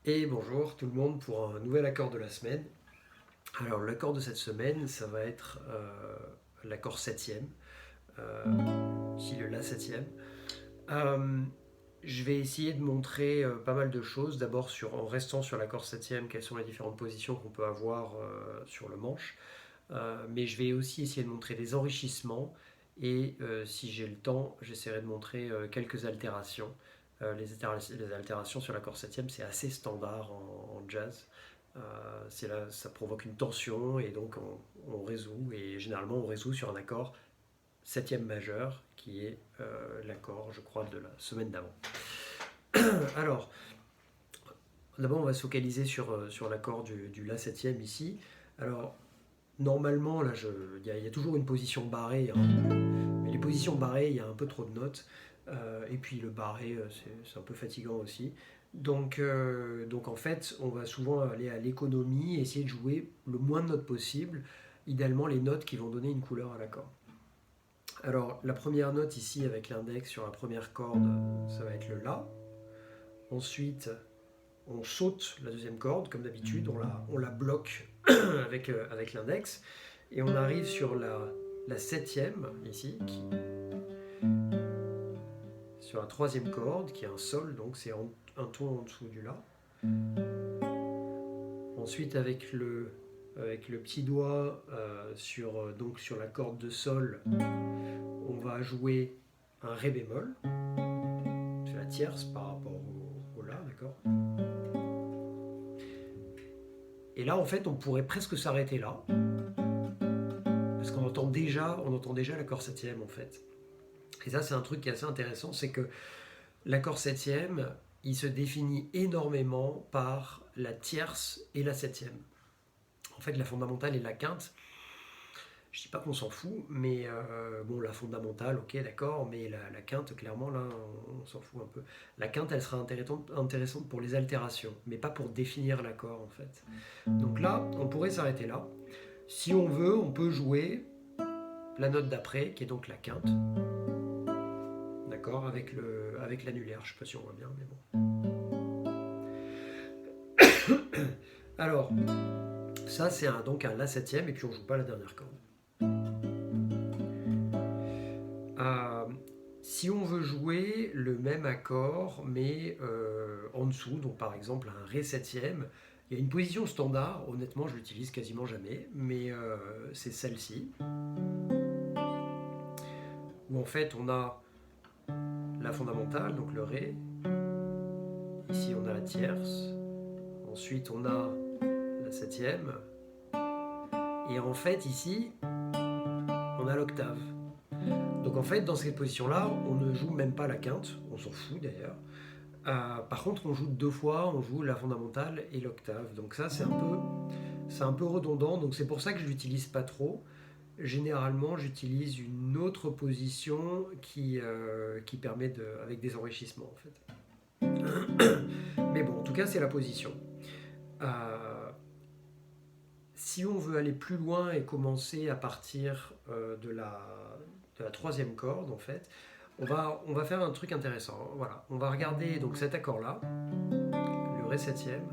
Et bonjour tout le monde pour un nouvel accord de la semaine. Alors l'accord de cette semaine, ça va être l'accord septième, ici le La septième. Euh, je vais essayer de montrer pas mal de choses. D'abord en restant sur l'accord septième, quelles sont les différentes positions qu'on peut avoir sur le manche. Mais je vais aussi essayer de montrer des enrichissements et si j'ai le temps, j'essaierai de montrer quelques altérations. Les altérations sur l'accord septième, c'est assez standard en jazz. Là, ça provoque une tension et donc on résout. Et généralement, on résout sur un accord septième majeur qui est l'accord, je crois, de la semaine d'avant. Alors, d'abord, on va se focaliser sur l'accord du La septième ici. Alors, normalement, là, il y a toujours une position barrée, hein. Mais les positions barrées, il y a un peu trop de notes. Et puis le barré, c'est un peu fatigant aussi. Donc en fait, on va souvent aller à l'économie, essayer de jouer le moins de notes possible. Idéalement, les notes qui vont donner une couleur à l'accord. Alors, la première note ici, avec l'index sur la première corde, ça va être le La. Ensuite, on saute la deuxième corde, comme d'habitude, on la bloque avec l'index. Et on arrive sur la septième, ici, sur la troisième corde, qui est un Sol, donc c'est un ton en dessous du La. Ensuite, avec le petit doigt donc sur la corde de Sol, on va jouer un Ré bémol. C'est la tierce par rapport au La, d'accord. Et là, en fait, on pourrait presque s'arrêter là, parce on entend déjà l'accord septième, en fait. Et ça, c'est un truc qui est assez intéressant, c'est que l'accord septième, il se définit énormément par la tierce et la septième. En fait, la fondamentale et la quinte, je dis pas qu'on s'en fout, mais bon, la fondamentale, ok, d'accord, mais la quinte, clairement, là, on s'en fout un peu. La quinte, elle sera intéressante pour les altérations, mais pas pour définir l'accord, en fait. Donc là, on pourrait s'arrêter là. Si on veut, on peut jouer la note d'après, qui est donc la quinte, d'accord, avec l'annulaire. Je sais pas si on voit bien, mais bon. Alors, ça, c'est donc un La septième, et puis on joue pas la dernière corde. Euh, Si on veut jouer le même accord, mais en dessous, donc par exemple un Ré septième, il y a une position standard, honnêtement je l'utilise quasiment jamais, mais c'est celle-ci, où en fait on a la fondamentale, donc le Ré, ici on a la tierce, ensuite on a la septième, et en fait ici on a l'octave. Donc en fait dans cette position-là, on ne joue même pas la quinte, on s'en fout d'ailleurs. Par contre, on joue deux fois, on joue la fondamentale et l'octave. Donc ça, c'est un peu redondant. Donc c'est pour ça que je l'utilise pas trop. Généralement, j'utilise une autre position qui permet avec des enrichissements en fait. Mais bon, en tout cas, c'est la position. Euh, Si on veut aller plus loin et commencer à partir de la troisième corde, en fait, on va faire un truc intéressant. Voilà, on va regarder donc cet accord-là, le Ré septième.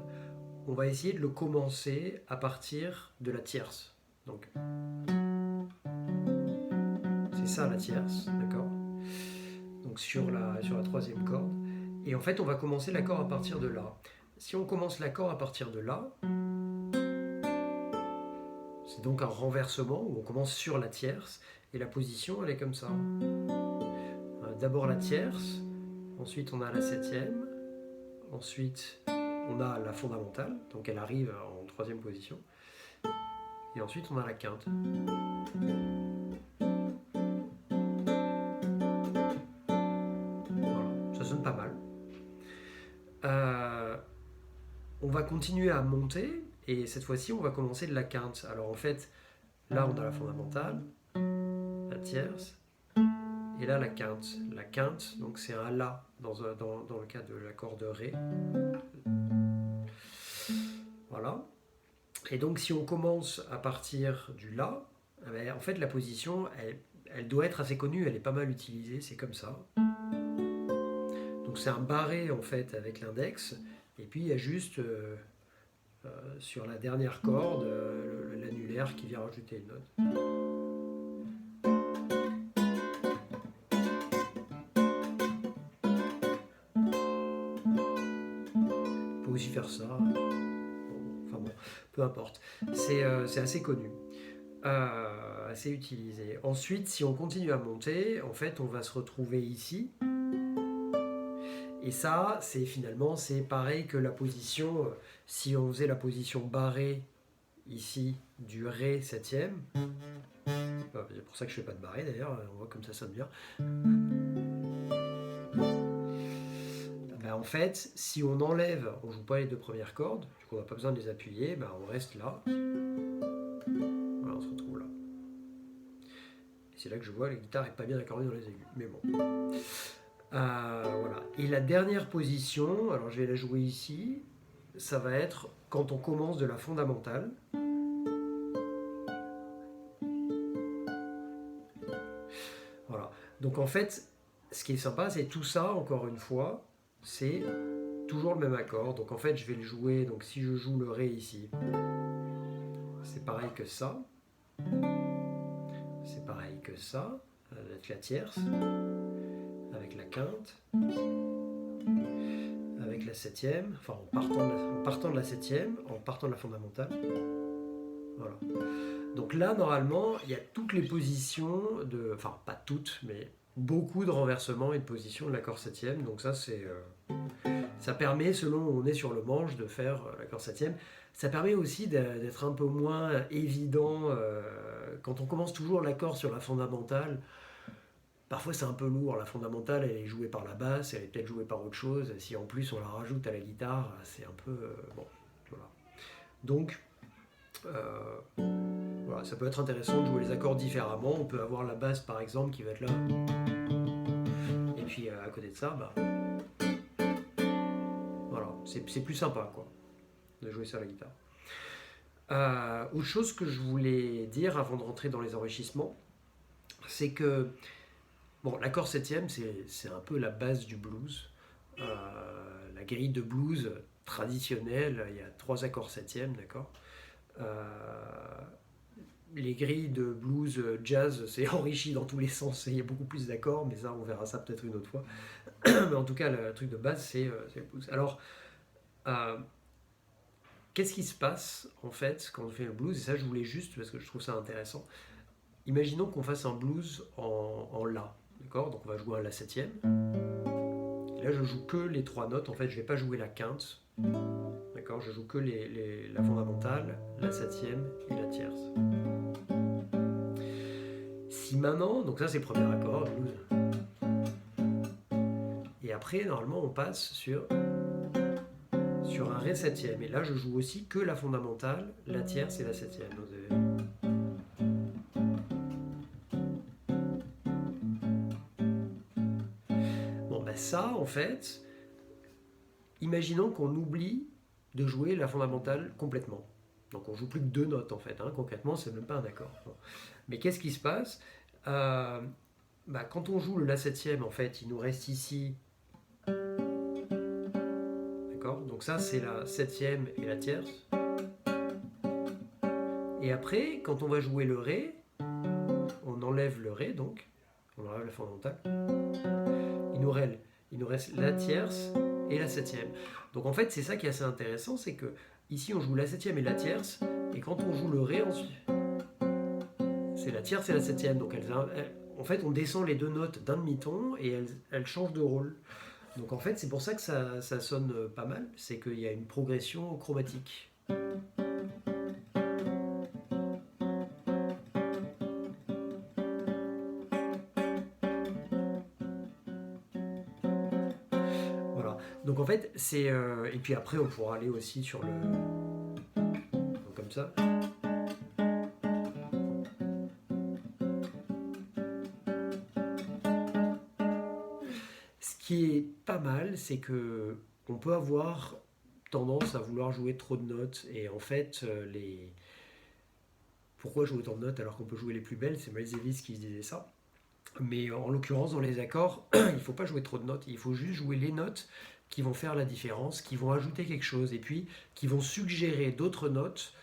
On va essayer de le commencer à partir de la tierce. Donc, c'est ça la tierce, d'accord. Donc sur la troisième corde. Et en fait, on va commencer l'accord à partir de là. Si on commence l'accord à partir de là, c'est donc un renversement où on commence sur la tierce et la position elle est comme ça. D'abord la tierce, ensuite on a la septième, ensuite on a la fondamentale, donc elle arrive en troisième position, et ensuite on a la quinte. Voilà, ça sonne pas mal. Euh, on va continuer à monter et cette fois-ci on va commencer de la quinte. Alors en fait, là on a la fondamentale, la tierce, et là la quinte. La quinte, donc c'est un La dans le cas de l'accord de Ré. Voilà. Et donc si on commence à partir du La, en fait la position, elle doit être assez connue, elle est pas mal utilisée, c'est comme ça. Donc c'est un barré en fait avec l'index, Et puis il y a juste sur la dernière corde l'annulaire qui vient rajouter une note. On peut aussi faire ça. Enfin bon, peu importe. C'est assez connu. Assez utilisé. Ensuite, si on continue à monter, en fait, on va se retrouver ici. Et ça, c'est pareil que la position. Si on faisait la position barrée ici du Ré septième, c'est pour ça que je fais pas de barré d'ailleurs, on voit comme ça sonne bien. Ben, en fait, si on enlève, on joue pas les deux premières cordes, du coup on n'a pas besoin de les appuyer, ben, on reste là. Voilà, on se retrouve là. Et c'est là que je vois que la guitare est pas bien accordée dans les aigus, mais bon. Voilà. Et la dernière position, alors je vais la jouer ici, ça va être quand on commence de la fondamentale. Voilà. Donc en fait, ce qui est sympa, c'est tout ça, encore une fois, c'est toujours le même accord. Donc en fait, je vais le jouer, donc si je joue le Ré ici, c'est pareil que ça. C'est pareil que ça, avec la tierce, avec la quinte, avec la septième, enfin en partant de la septième, en partant de la fondamentale. Voilà. Donc là, normalement, il y a toutes les positions de, enfin pas toutes, mais beaucoup de renversements et de positions de l'accord septième. Donc ça, ça permet, selon où on est sur le manche, de faire l'accord septième. Ça permet aussi d'être un peu moins évident quand on commence toujours l'accord sur la fondamentale. Parfois c'est un peu lourd, la fondamentale elle est jouée par la basse, elle est peut-être jouée par autre chose. Si en plus on la rajoute à la guitare, c'est un peu bon. Voilà. Donc voilà, ça peut être intéressant de jouer les accords différemment. On peut avoir la basse par exemple qui va être là, et puis à côté de ça, bah, voilà, c'est plus sympa quoi, de jouer ça à la guitare. Autre chose que je voulais dire avant de rentrer dans les enrichissements, c'est que bon, l'accord septième, c'est un peu la base du blues. La grille de blues traditionnelle, il y a 3 accords septièmes, d'accord. Les grilles de blues jazz, c'est enrichi dans tous les sens, il y a beaucoup plus d'accords, mais ça, on verra ça peut-être une autre fois. Mais en tout cas, le truc de base, c'est le blues. Alors, qu'est-ce qui se passe, en fait, quand on fait le blues? Et ça, je voulais juste, parce que je trouve ça intéressant. Imaginons qu'on fasse un blues en La. D'accord. Donc on va jouer un La septième. Et là je joue que les 3 notes. En fait je ne vais pas jouer la quinte. D'accord. Je joue que la fondamentale, la septième et la tierce. Si maintenant, donc ça c'est le premier accord, blues. Et après normalement on passe sur un Ré septième. Et là je joue aussi que la fondamentale, la tierce et la septième. Donc, ça, en fait, imaginons qu'on oublie de jouer la fondamentale complètement. Donc on joue plus que 2 notes en fait, hein. Concrètement c'est même pas un accord. Mais qu'est-ce qui se passe? Quand on joue le La septième, en fait, il nous reste ici. D'accord. Donc ça c'est la septième et la tierce. Et après, quand on va jouer le Ré, on enlève le Ré donc, on enlève la fondamentale. Il nous reste la tierce et la septième. Donc en fait, c'est ça qui est assez intéressant, c'est que ici on joue la septième et la tierce, et quand on joue le Ré ensuite, c'est la tierce et la septième. Donc en fait, on descend les 2 notes d'un demi-ton et elles changent de rôle. Donc en fait, c'est pour ça que ça sonne pas mal, c'est qu'il y a une progression chromatique. Donc en fait, c'est... et puis après, on pourra aller aussi sur le... Donc, comme ça. Ce qui est pas mal, c'est que on peut avoir tendance à vouloir jouer trop de notes. Et en fait, pourquoi jouer autant de notes alors qu'on peut jouer les plus belles? C'est Miles Davis qui se disait ça. Mais en l'occurrence, dans les accords, il ne faut pas jouer trop de notes. Il faut juste jouer les notes qui vont faire la différence, qui vont ajouter quelque chose, et puis qui vont suggérer d'autres notes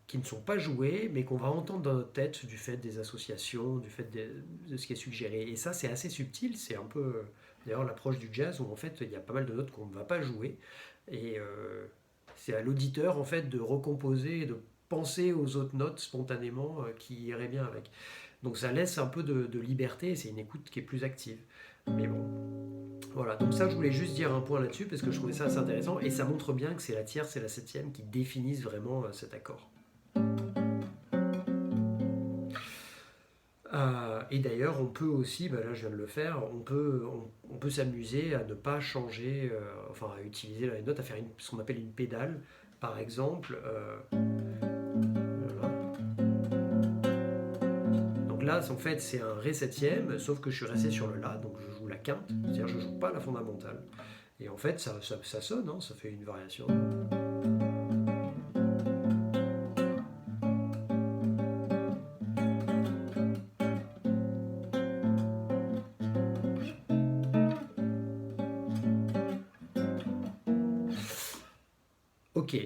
qui ne sont pas jouées, mais qu'on va entendre dans notre tête du fait des associations, du fait de ce qui est suggéré. Et ça, c'est assez subtil, c'est un peu d'ailleurs l'approche du jazz où en fait il y a pas mal de notes qu'on ne va pas jouer, et c'est à l'auditeur en fait de recomposer et de penser aux autres notes spontanément qui iraient bien avec. Donc ça laisse un peu de liberté, et c'est une écoute qui est plus active. Mais bon, voilà, donc ça je voulais juste dire un point là-dessus parce que je trouvais ça assez intéressant et ça montre bien que c'est la tierce et la septième qui définissent vraiment cet accord. Et d'ailleurs, on peut aussi, bah là je viens de le faire, on peut s'amuser à ne pas changer, enfin à utiliser la note, à faire ce qu'on appelle une pédale, par exemple. Voilà. Donc là, en fait, c'est un Ré septième, sauf que je suis resté sur le La, donc je joue la quinte, c'est-à-dire je joue pas la fondamentale. Et en fait, ça sonne, hein, ça fait une variation. Ok,